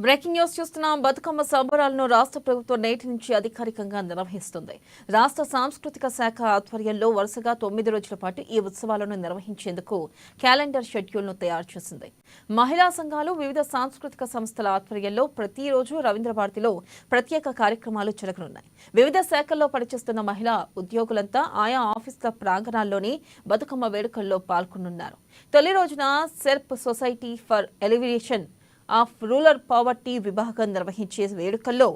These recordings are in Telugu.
బ్రేకింగ్ న్యూస్ చూస్తున్నాం. బతుకమ్మ సంబరాలను రాష్ట్ర ప్రభుత్వం నేటి నుంచి అధికారికంగా నిర్వహిస్తుంది. రాష్ట్ర సాంస్కృతిక శాఖ ఆధ్వర్యంలో వరుసగా 9 రోజుల పాటు ఈ ఉత్సవాలను నిర్వహించేందుకు క్యాలెండర్ షెడ్యూల్ను తయారు చేసింది. మహిళా సంఘాలు, వివిధ సాంస్కృతిక సంస్థల ఆధ్వర్యంలో ప్రతిరోజు రవీంద్ర భారతిలో ప్రత్యేక కార్యక్రమాలు జరగనున్నాయి. వివిధ శాఖల్లో పనిచేస్తున్న మహిళా ఉద్యోగులంతా ఆయా ఆఫీసుల ప్రాంగణాల్లోని బతుకమ్మ వేడుకల్లో పాల్గొనున్నారు. తొలి రోజున SERP society for elevation of rural poverty విభాగం నిర్వహించే వేడుకల్లో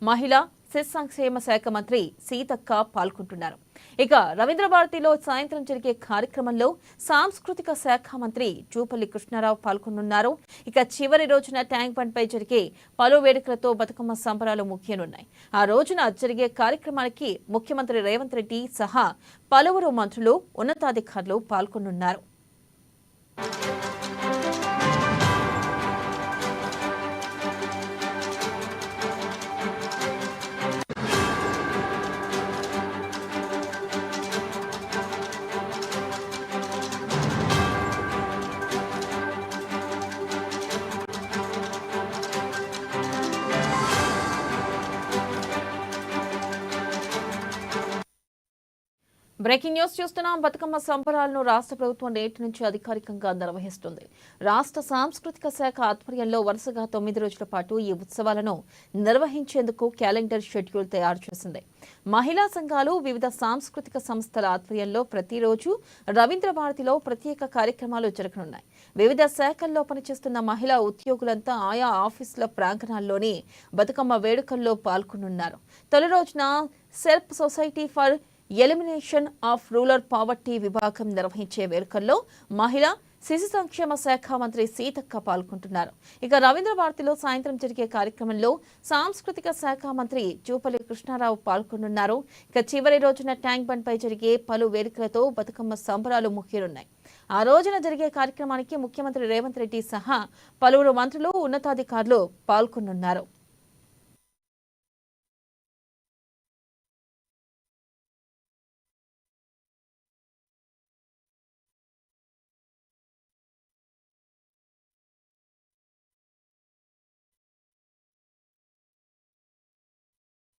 మహిళా శిశు సంక్షేమ శాఖ మంత్రి సీతక్క పాల్గొంటున్నారు. ఇక రవీంద్ర భారతిలో సాయంత్రం జరిగే కార్యక్రమంలో సాంస్కృతిక శాఖ మంత్రి జూపల్లి కృష్ణారావు పాల్గొనున్నారు. ఇక చివరి రోజున ట్యాంక్ బండ్ పై జరిగే పలు వేడుకలతో బతుకమ్మ సంబరాలు ముగియనున్నాయి. ఆ రోజున జరిగే కార్యక్రమానికి ముఖ్యమంత్రి రేవంత్ రెడ్డి సహా పలువురు మంత్రులు, ఉన్నతాధికారులు పాల్గొనున్నారు. బ్రేకింగ్ న్యూస్ చూస్తున్నాం. బతుకమ్మ సంబరాలను రాష్ట్ర ప్రభుత్వం నేటి నుంచి అధికారికంగా నిర్వహిస్తుంది. రాష్ట్ర సాంస్కృతిక శాఖ ఆధ్వర్యంలో వరుసగా 9 రోజుల పాటు ఈ ఉత్సవాలను నిర్వహించేందుకు క్యాలెండర్ షెడ్యూల్ తయారు చేసింది. మహిళా సంఘాలు, వివిధ సాంస్కృతిక సంస్థల ఆధ్వర్యంలో ప్రతిరోజు రవీంద్ర భారతిలో ప్రత్యేక కార్యక్రమాలు జరగనున్నాయి. వివిధ శాఖల్లో పనిచేస్తున్న మహిళా ఉద్యోగులంతా ఆయా ఆఫీసుల ప్రాంగణాల్లోని బతుకమ్మ వేడుకల్లో పాల్గొనున్నారు. తొలి రోజున SERP society for elimination of rural poverty విభాగం నిర్వహించే వేడుకల్లో మహిళా శిశు సంక్షేమ శాఖ మంత్రి సీతక్క పాల్గొంటున్నారు. ఇక రవీంద్ర భారతిలో సాయంత్రం జరిగే కార్యక్రమంలో సాంస్కృతిక శాఖ మంత్రి జూపల్లి కృష్ణారావు పాల్గొనున్నారు. ఇక చివరి రోజున ట్యాంక్ బండ్ పై జరిగే పలు వేడుకలతో బతుకమ్మ సంబరాలు ముగియనున్నాయి. ఆ రోజున జరిగే కార్యక్రమానికి ముఖ్యమంత్రి రేవంత్ రెడ్డి సహా పలువురు మంత్రులు, ఉన్నతాధికారులు పాల్గొనున్నారు.